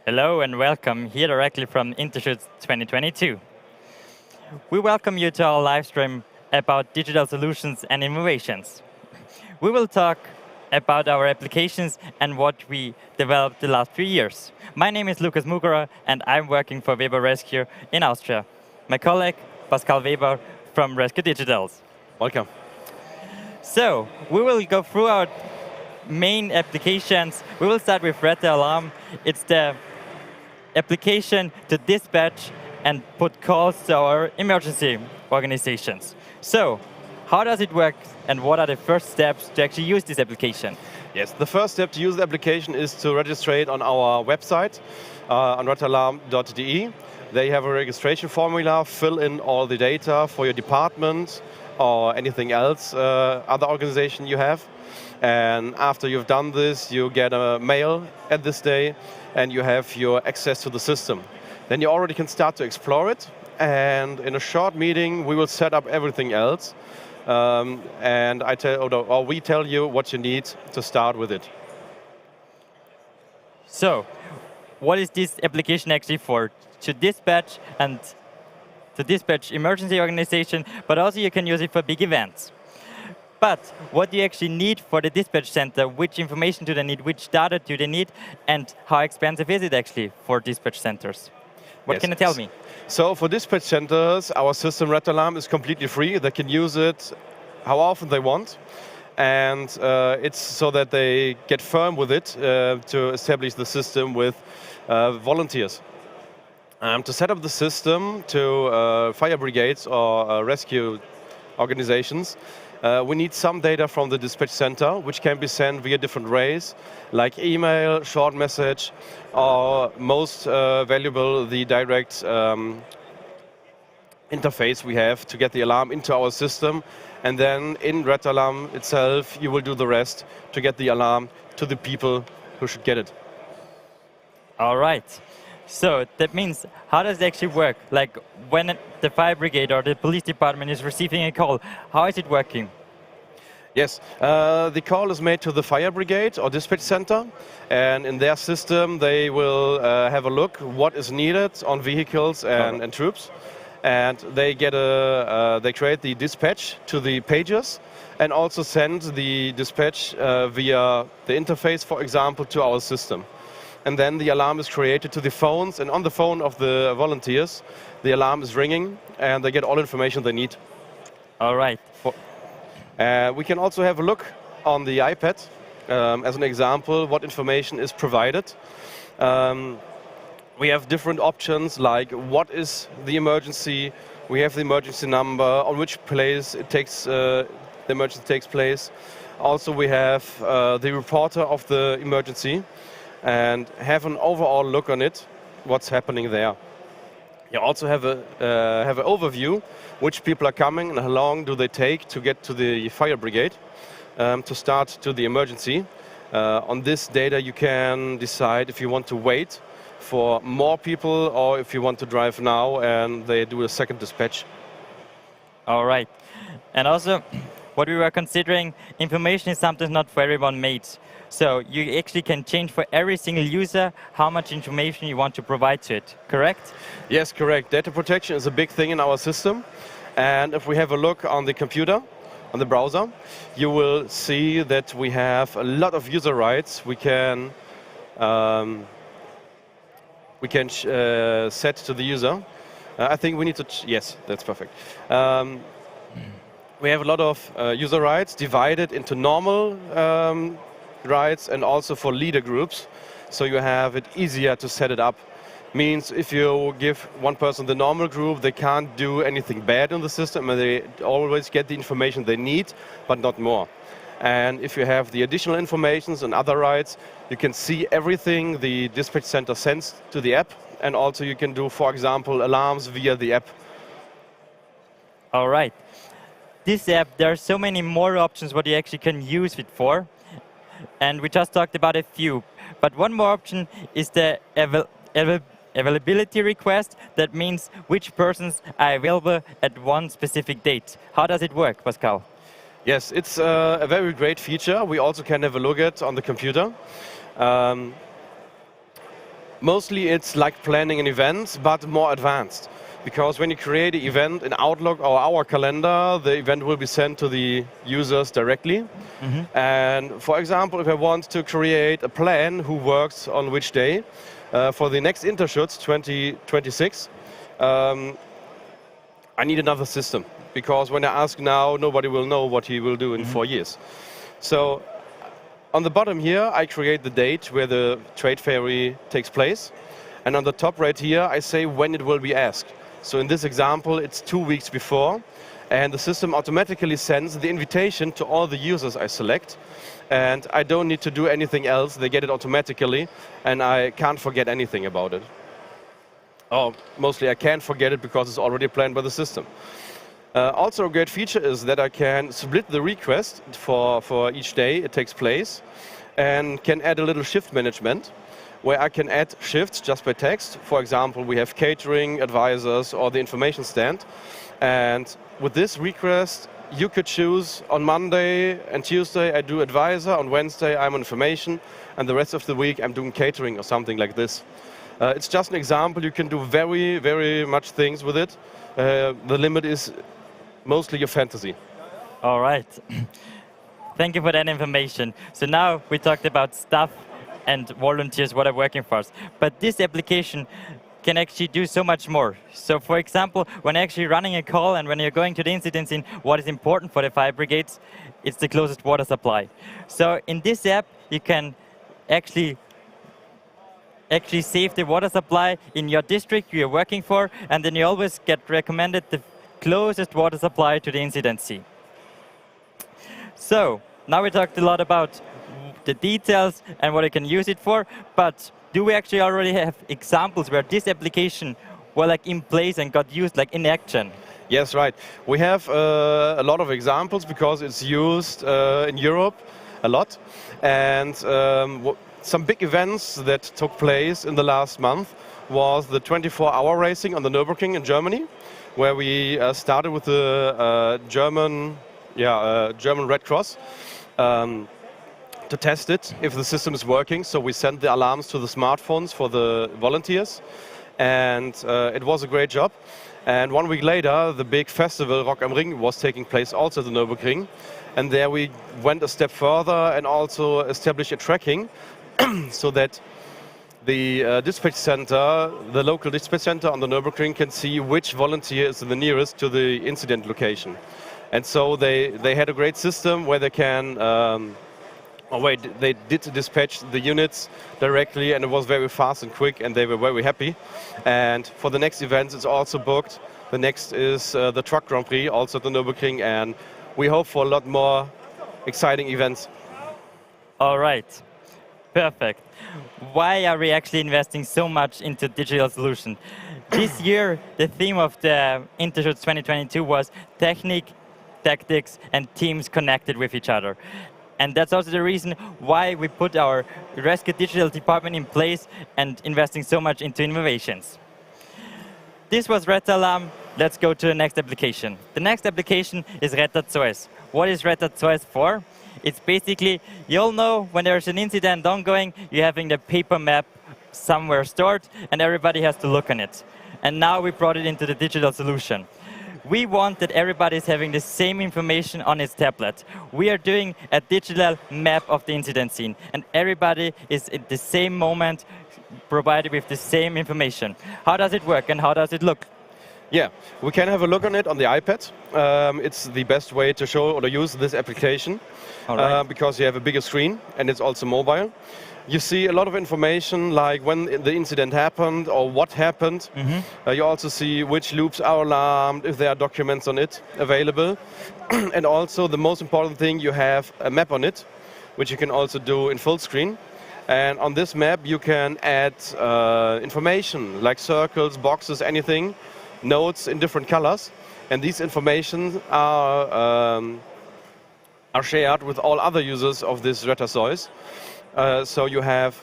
Hello and welcome here directly from Intershoots 2022. We welcome you to our live stream about digital solutions and innovations. We will talk about our applications and what we developed the last few years. My name is Lukas Mugrauer and I'm working for Weber Rescue in Austria. My colleague, Pascal Weber from Rescue Digitals. Welcome. So, we will go through our main applications. We will start with Red Alarm. It's the application to dispatch and put calls to our emergency organizations. So, how does it work and what are the first steps to actually use this application? Yes, the first step to use the application is to register it on our website, on redalarm.de. They have a registration formula, fill in all the data for your department or anything else, other organization you have. And after you've done this, you get a mail at this day and you have your access to the system. Then you already can start to explore it. And in a short meeting, we will set up everything else. And we tell you what you need to start with it. So, what is this application actually for? To dispatch and to dispatch emergency organization, but also you can use it for big events. But what do you actually need for the dispatch center? Which information do they need? Which data do they need? And how expensive is it actually for dispatch centers? What can you tell me? So for dispatch centers, our system Red Alarm is completely free. They can use it how often they want. And it's so that they get firm with it to establish the system with volunteers. To set up the system to fire brigades or rescue organizations, we need some data from the dispatch center, which can be sent via different ways, like email, short message, or most valuable, the direct interface we have to get the alarm into our system. And then in Red Alarm itself, you will do the rest to get the alarm to the people who should get it. All right. So that means, how does it actually work? Like when the fire brigade or the police department is receiving a call, how is it working? Yes, the call is made to the fire brigade or dispatch center, and in their system they will have a look what is needed on vehicles and troops, and they get they create the dispatch to the pages, and also send the dispatch via the interface, for example, to our system. And then the alarm is created to the phones, and on the phone of the volunteers, the alarm is ringing, and they get all information they need. All right. We can also have a look on the iPad, as an example, what information is provided. We have different options, like what is the emergency, we have the emergency number, on which place it takes, the emergency takes place. Also we have the reporter of the emergency, and have an overall look on it, what's happening there. You also have an overview, which people are coming and how long do they take to get to the fire brigade to start to the emergency. On this data you can decide if you want to wait for more people or if you want to drive now and they do a second dispatch. All right. And also, what we were considering, information is sometimes not for everyone made. So you actually can change for every single user how much information you want to provide to it, correct? Yes, correct. Data protection is a big thing in our system. And if we have a look on the computer, on the browser, you will see that we have a lot of user rights we can set to the user. I think we need to, yes, that's perfect. We have a lot of user rights divided into normal rights and also for leader groups, so you have it easier to set it up. Means if you give one person the normal group, they can't do anything bad in the system and they always get the information they need, but not more. And if you have the additional informations and other rights, you can see everything the dispatch center sends to the app, and also you can do, for example, alarms via the app. All right. This app, there are so many more options what you actually can use it for. And we just talked about a few. But one more option is the availability request. That means which persons are available at one specific date. How does it work, Pascal? Yes, it's a very great feature. We also can have a look at on the computer. Mostly it's like planning an event, but more advanced. Because when you create an event in Outlook or our calendar, the event will be sent to the users directly. And for example, if I want to create a plan who works on which day, for the next Interschutz 2026, I need another system. Because when I ask now, nobody will know what he will do in 4 years. So on the bottom here, I create the date where the trade fair takes place. And on the top right here, I say when it will be asked. So in this example, it's 2 weeks before. And the system automatically sends the invitation to all the users I select. And I don't need to do anything else. They get it automatically. And I can't forget anything about it. Or mostly I can't forget it because it's already planned by the system. Also a great feature is that I can split the request for each day it takes place and can add a little shift management where I can add shifts just by text. For example, we have catering, advisors, or the information stand. And with this request, you could choose on Monday and Tuesday I do advisor, on Wednesday I'm on information, and the rest of the week I'm doing catering or something like this. It's just an example. You can do very, very much things with it. The limit is mostly your fantasy. All right. Thank you for that information. So now we talked about staff and volunteers, what are working for us. But this application can actually do so much more. So for example, when actually running a call and when you're going to the incident scene, what is important for the fire brigades, it's the closest water supply. So in this app, you can actually save the water supply in your district you're working for, and then you always get recommended the closest water supply to the incident scene. So now we talked a lot about the details and what you can use it for, but do we actually already have examples where this application was like in place and got used like in action? Yes, right. We have a lot of examples because it's used in Europe a lot. And some big events that took place in the last month was the 24-hour racing on the Nürburgring in Germany, where we started with the German Red Cross to test it if the system is working. So we sent the alarms to the smartphones for the volunteers, and it was a great job. And 1 week later, the big festival Rock am Ring was taking place also at the Nürburgring, and there we went a step further and also established a tracking so that the dispatch center, the local dispatch center on the Nürburgring, can see which volunteer is the nearest to the incident location. And so they had a great system where they can, they did dispatch the units directly, and it was very fast and quick, and they were very happy. And for the next events, it's also booked. The next is the Truck Grand Prix, also at the Nürburgring, and we hope for a lot more exciting events. All right. Perfect. Why are we actually investing so much into digital solution? This year, the theme of the Interschutz 2022 was technique, tactics, and teams connected with each other. And that's also the reason why we put our RESUCE digital department in place and investing so much into innovations. This was Retter Alarm. Let's go to the next application. The next application is Retter Zeus. What is Retter Zeus for? It's basically, you all know when there's an incident ongoing, you're having the paper map somewhere stored, and everybody has to look on it. And now we brought it into the digital solution. We want that everybody is having the same information on his tablet. We are doing a digital map of the incident scene, and everybody is at the same moment provided with the same information. How does it work and how does it look? Yeah, we can have a look on it on the iPad. It's the best way to show or to use this application because you have a bigger screen and it's also mobile. You see a lot of information like when the incident happened or what happened. You also see which loops are alarmed, if there are documents on it available. And also the most important thing, you have a map on it, which you can also do in full screen. And on this map you can add information like circles, boxes, anything, notes in different colors. And these information are shared with all other users of this Retter Zeus. So you have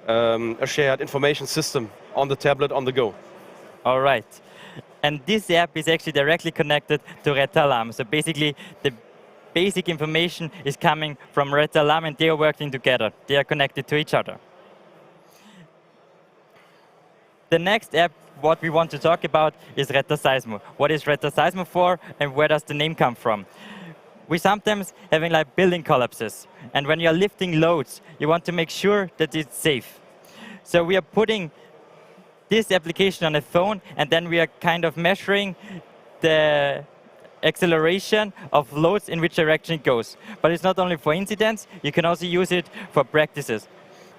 a shared information system on the tablet on the go. All right. And this app is actually directly connected to Retter Alarm. So basically, the basic information is coming from Retter Alarm, and they are working together. They are connected to each other. The next app, what we want to talk about is Seismo. What is Seismo for, and where does the name come from? We sometimes having like building collapses, and when you're lifting loads, you want to make sure that it's safe. So we are putting this application on a phone, and then we are kind of measuring the acceleration of loads in which direction it goes. But it's not only for incidents, you can also use it for practices.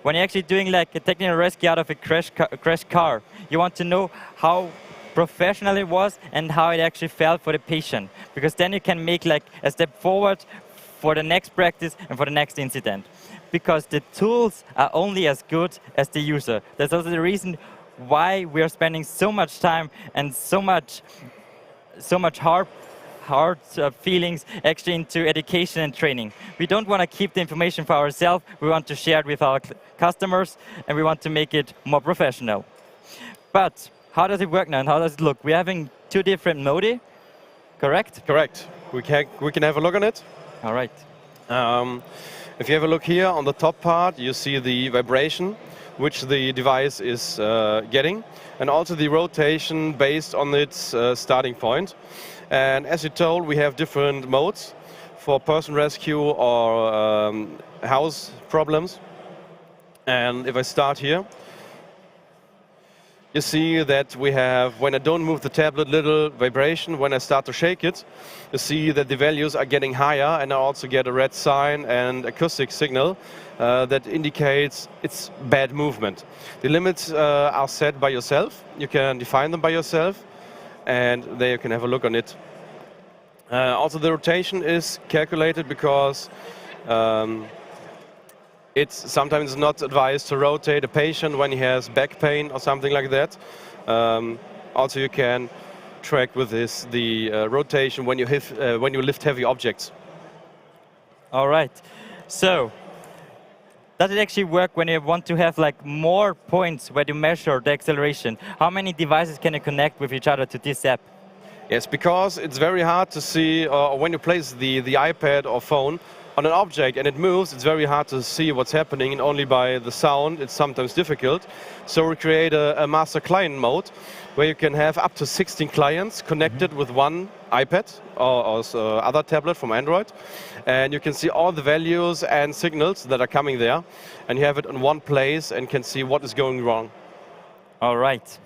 When you're actually doing like a technical rescue out of a crashed car, you want to know how professional it was and how it actually felt for the patient. Because then you can make like a step forward for the next practice and for the next incident. Because the tools are only as good as the user. That's also the reason why we are spending so much time and so much hard feelings actually into education and training. We don't want to keep the information for ourselves. We want to share it with our customers, and we want to make it more professional. But how does it work now, and how does it look? We're having two different modi, correct? Correct. We can have a look on it. All right. If you have a look here on the top part, you see the vibration which the device is getting, and also the rotation based on its starting point. And as you told, we have different modes for person rescue or house problems. And if I start here, you see that we have, when I don't move the tablet, little vibration. When I start to shake it, you see that the values are getting higher, and I also get a red sign and acoustic signal that indicates it's bad movement. The limits are set by yourself. You can define them by yourself, and there you can have a look on it. Also, the rotation is calculated because it's sometimes not advised to rotate a patient when he has back pain or something like that. Also, you can track with this the rotation when you lift heavy objects. All right. So, does it actually work when you want to have like more points where you measure the acceleration? How many devices can you connect with each other to this app? Yes, because it's very hard to see, when you place the iPad or phone on an object and it moves, it's very hard to see what's happening, and only by the sound it's sometimes difficult. So we create a master client mode where you can have up to 16 clients connected with one iPad or other tablet from Android, and you can see all the values and signals that are coming there, and you have it in one place and can see what is going wrong. All right.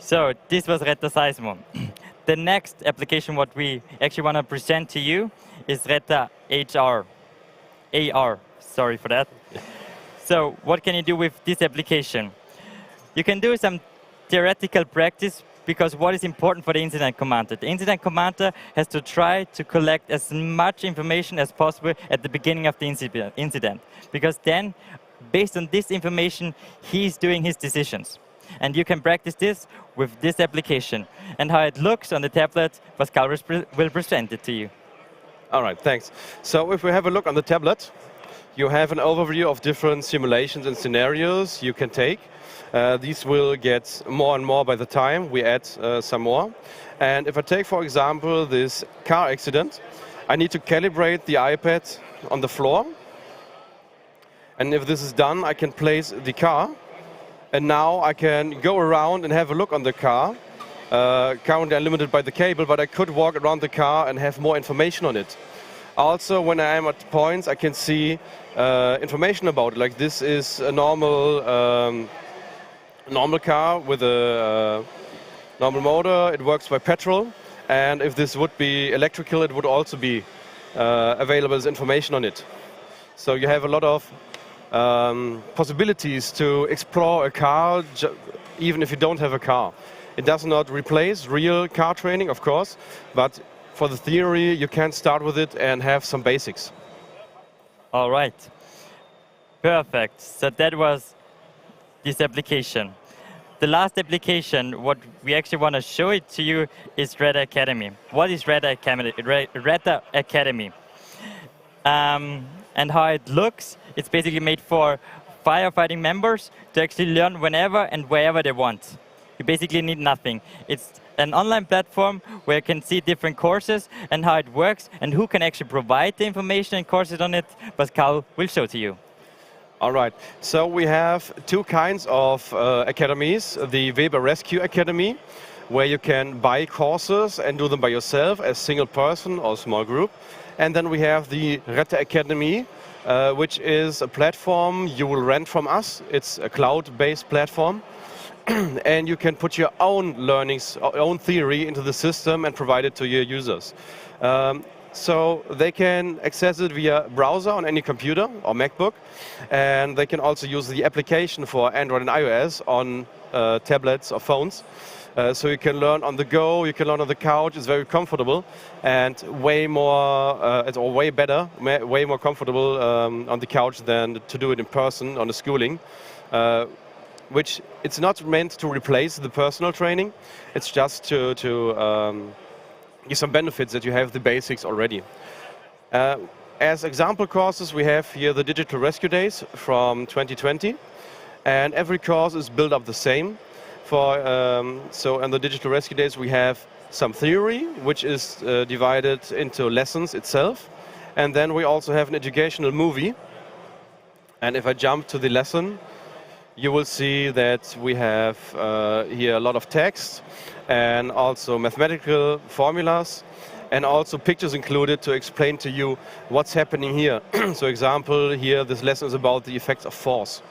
So this was Seismo. The next application what we actually want to present to you is AR. Sorry for that. So what can you do with this application? You can do some theoretical practice, because what is important for the incident commander? The incident commander has to try to collect as much information as possible at the beginning of the incident. Because then, based on this information, he's doing his decisions. And you can practice this with this application. And how it looks on the tablet, Pascal will present it to you. All right, thanks. So if we have a look on the tablet, you have an overview of different simulations and scenarios you can take. These will get more and more by the time we add some more. And if I take, for example, this car accident, I need to calibrate the iPad on the floor. And if this is done, I can place the car. And now I can go around and have a look on the car. Currently I'm limited by the cable, but I could walk around the car and have more information on it. Also, when I am at points, I can see information about it. Like this is a normal car with a normal motor. It works by petrol. And if this would be electrical, it would also be available as information on it. So you have a lot of possibilities to explore a car, even if you don't have a car. It does not replace real car training, of course, but for the theory, you can start with it and have some basics. All right. Perfect. So that was this application. The last application, what we actually want to show it to you, is Red Academy. What is Red Academy? And how it looks, it's basically made for firefighting members to actually learn whenever and wherever they want. You basically need nothing. It's an online platform where you can see different courses and how it works and who can actually provide the information and courses on it. Pascal will show to you. All right. So we have two kinds of academies. The Weber Rescue Academy, where you can buy courses and do them by yourself as single person or small group. And then we have the Rette Academy, which is a platform you will rent from us. It's a cloud-based platform. And you can put your own learnings, own theory into the system and provide it to your users. So they can access it via browser on any computer or MacBook, and they can also use the application for Android and iOS on tablets or phones. So you can learn on the go, you can learn on the couch. It's very comfortable and way more, way better, way more comfortable on the couch than to do it in person on the schooling. Which it's not meant to replace the personal training. It's just to give some benefits that you have the basics already. As example courses, we have here the Digital Rescue Days from 2020, and every course is built up the same. So in the Digital Rescue Days, we have some theory, which is divided into lessons itself, and then we also have an educational movie. And if I jump to the lesson, you will see that we have here a lot of text and also mathematical formulas and also pictures included to explain to you what's happening here. So example, here this lesson is about the effects of force.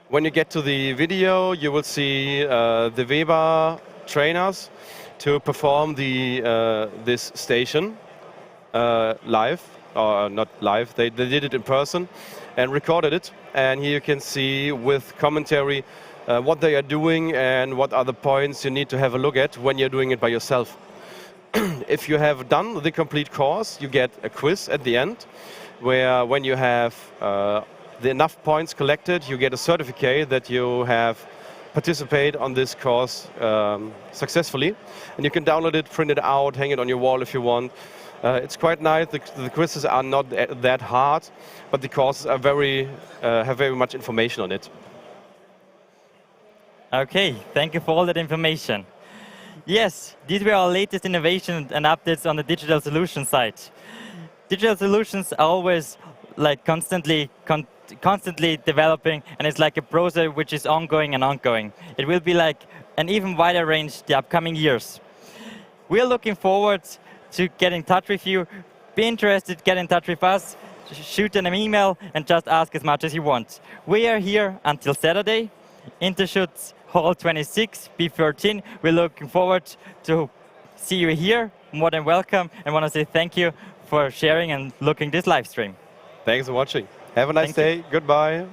When you get to the video, you will see the Weber trainers to perform this station live, or not live, they did it in person and recorded it. And here you can see with commentary what they are doing and what are the points you need to have a look at when you're doing it by yourself. If you have done the complete course, you get a quiz at the end, where when you have the enough points collected, you get a certificate that you have participated on this course successfully. And you can download it, print it out, hang it on your wall if you want. It's quite nice. The quizzes are not that hard, but the courses are have very much information on it. Okay, thank you for all that information. Yes, these were our latest innovations and updates on the digital solution side. Digital solutions are always like constantly developing, and it's like a process which is ongoing and ongoing. It will be like an even wider range the upcoming years. We're looking forward to get in touch with you. Be interested, get in touch with us, shoot an email and just ask as much as you want. We are here until Saturday, Interschutz Hall 26, B13. We're looking forward to see you here. More than welcome, and want to say thank you for sharing and looking this live stream. Thanks for watching. Have a nice day. Goodbye.